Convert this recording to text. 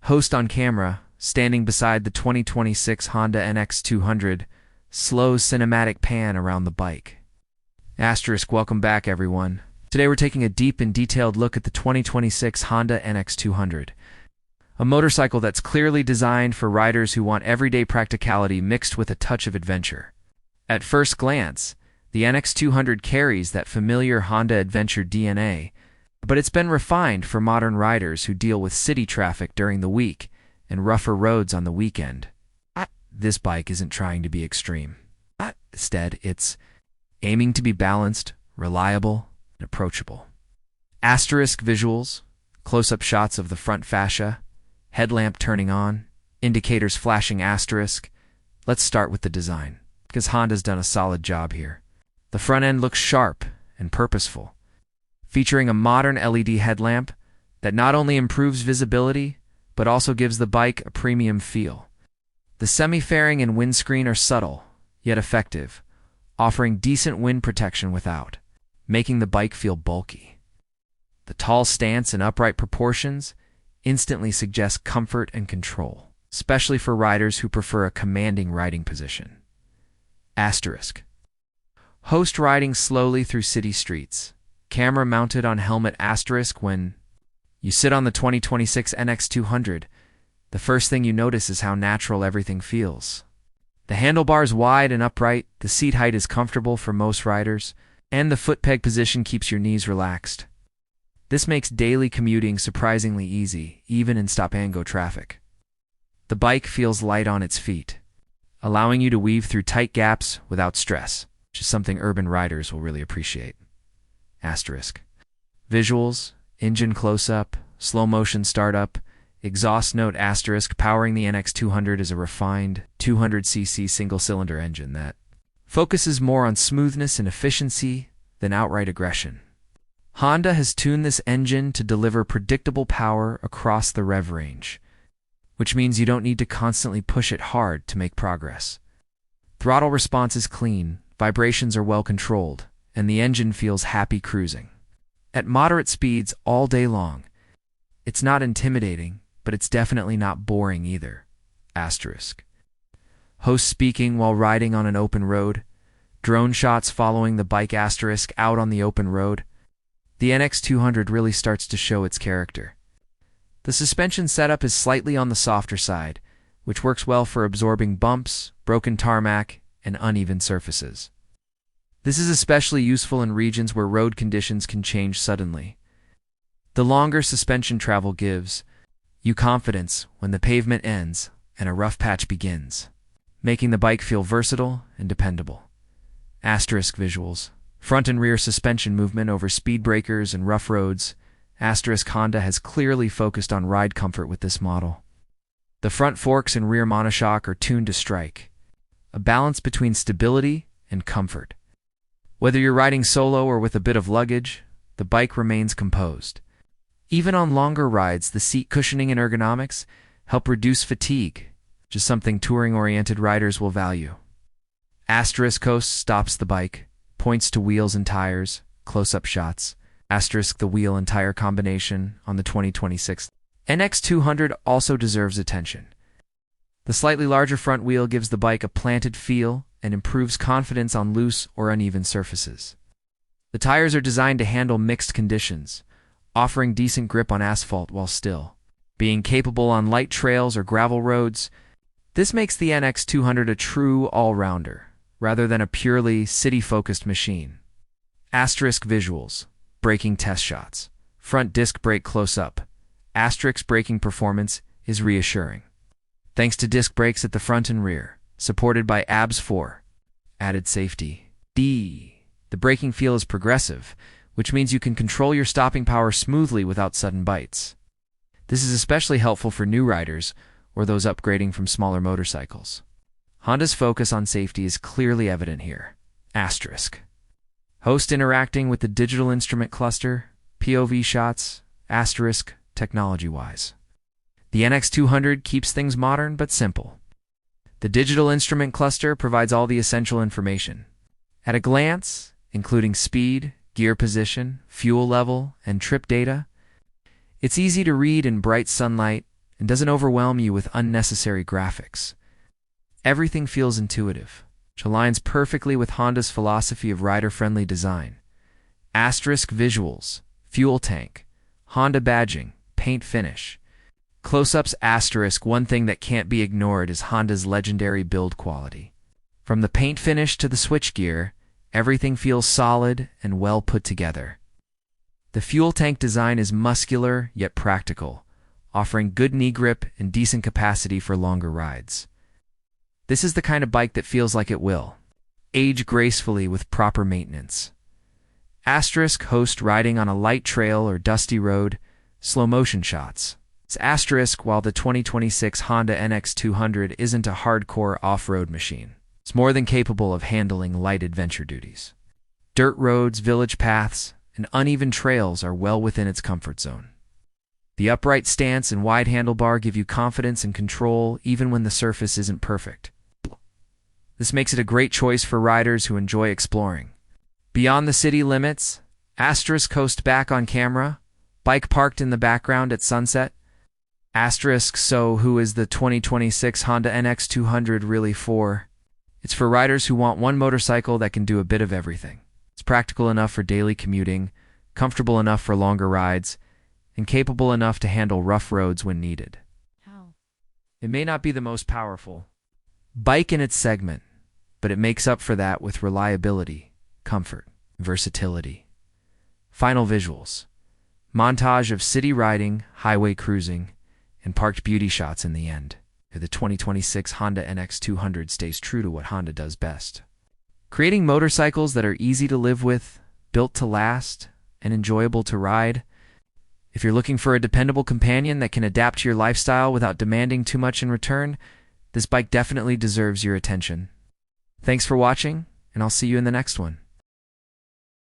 Host on camera, standing beside the 2026 Honda NX200, slows cinematic pan around the bike. Asterisk, welcome back everyone. Today we're taking a deep and detailed look at the 2026 Honda NX200. A motorcycle that's clearly designed for riders who want everyday practicality mixed with a touch of adventure. At first glance, the NX200 carries that familiar Honda adventure DNA, but it's been refined for modern riders who deal with city traffic during the week and rougher roads on the weekend. This bike isn't trying to be extreme. Instead, it's aiming to be balanced, reliable, and approachable. Asterisk visuals, close-up shots of the front fascia, headlamp turning on, indicators flashing asterisk. Let's start with the design, because Honda's done a solid job here. The front end looks sharp and purposeful, featuring a modern LED headlamp that not only improves visibility, but also gives the bike a premium feel. The semi-fairing and windscreen are subtle, yet effective, offering decent wind protection without, making the bike feel bulky. The tall stance and upright proportions instantly suggest comfort and control, especially for riders who prefer a commanding riding position. Asterisk. Host riding slowly through city streets. Camera mounted on helmet asterisk. When you sit on the 2026 NX200, the first thing you notice is how natural everything feels. The handlebars wide and upright, the seat height is comfortable for most riders, and the foot peg position keeps your knees relaxed. This makes daily commuting surprisingly easy, even in stop-and-go traffic. The bike feels light on its feet, allowing you to weave through tight gaps without stress, which is something urban riders will really appreciate. Asterisk. Visuals, engine close-up, slow-motion startup, exhaust note asterisk. Powering the NX200 is a refined 200cc single-cylinder engine that focuses more on smoothness and efficiency than outright aggression. Honda has tuned this engine to deliver predictable power across the rev range, which means you don't need to constantly push it hard to make progress. Throttle response is clean, vibrations are well controlled, and the engine feels happy cruising. At moderate speeds all day long, it's not intimidating, but it's definitely not boring either. Asterisk. Host speaking while riding on an open road. Drone shots following the bike asterisk out on the open road. The NX200 really starts to show its character. The suspension setup is slightly on the softer side, which works well for absorbing bumps, broken tarmac, and uneven surfaces. This is especially useful in regions where road conditions can change suddenly. The longer suspension travel gives you confidence when the pavement ends and a rough patch begins, making the bike feel versatile and dependable. Asterisk visuals. Front and rear suspension movement over speed breakers and rough roads. Asterisk. Honda has clearly focused on ride comfort with this model. The front forks and rear monoshock are tuned to strike, a balance between stability and comfort. Whether you're riding solo or with a bit of luggage, the bike remains composed. Even on longer rides, the seat cushioning and ergonomics help reduce fatigue, which is something touring-oriented riders will value. Asterisk. Host stops the bike, points to wheels and tires, close-up shots. Asterisk. The wheel and tire combination on the 2026 NX200 also deserves attention. The slightly larger front wheel gives the bike a planted feel and improves confidence on loose or uneven surfaces. The tires are designed to handle mixed conditions, offering decent grip on asphalt while still being capable on light trails or gravel roads. This makes the NX200 a true all-rounder, rather than a purely city-focused machine. Asterisk visuals. Braking test shots. Front disc brake close-up. Asterisk. Braking performance is reassuring, thanks to disc brakes at the front and rear, supported by ABS 4. Added safety. D. The braking feel is progressive, which means you can control your stopping power smoothly without sudden bites. This is especially helpful for new riders or those upgrading from smaller motorcycles. Honda's focus on safety is clearly evident here. Asterisk. Host interacting with the digital instrument cluster, POV shots, asterisk, technology-wise. The NX200 keeps things modern but simple. The digital instrument cluster provides all the essential information at a glance, including speed, gear position, fuel level, and trip data. It's easy to read in bright sunlight and doesn't overwhelm you with unnecessary graphics. Everything feels intuitive, which aligns perfectly with Honda's philosophy of rider-friendly design. Asterisk visuals, fuel tank, Honda badging, paint finish. Close-ups asterisk one thing that can't be ignored is Honda's legendary build quality. From the paint finish to the switchgear, everything feels solid and well put together. The fuel tank design is muscular yet practical, offering good knee grip and decent capacity for longer rides. This is the kind of bike that feels like it will age gracefully with proper maintenance. Asterisk host riding on a light trail or dusty road, slow motion shots. It's asterisk while the 2026 Honda NX200 isn't a hardcore off-road machine. It's more than capable of handling light adventure duties. Dirt roads, village paths, and uneven trails are well within its comfort zone. The upright stance and wide handlebar give you confidence and control even when the surface isn't perfect. This makes it a great choice for riders who enjoy exploring. Beyond the city limits, asterisk coast back on camera, bike parked in the background at sunset. Asterisk so who is the 2026 Honda NX200 really for? It's for riders who want one motorcycle that can do a bit of everything. It's practical enough for daily commuting, comfortable enough for longer rides, and capable enough to handle rough roads when needed. It may not be the most powerful bike in its segment, but it makes up for that with reliability, comfort, and versatility. Final visuals. Montage of city riding, highway cruising, and parked beauty shots in the end. The 2026 Honda NX200 stays true to what Honda does best. Creating motorcycles that are easy to live with, built to last, and enjoyable to ride. If you're looking for a dependable companion that can adapt to your lifestyle without demanding too much in return, this bike definitely deserves your attention. Thanks for watching, and I'll see you in the next one.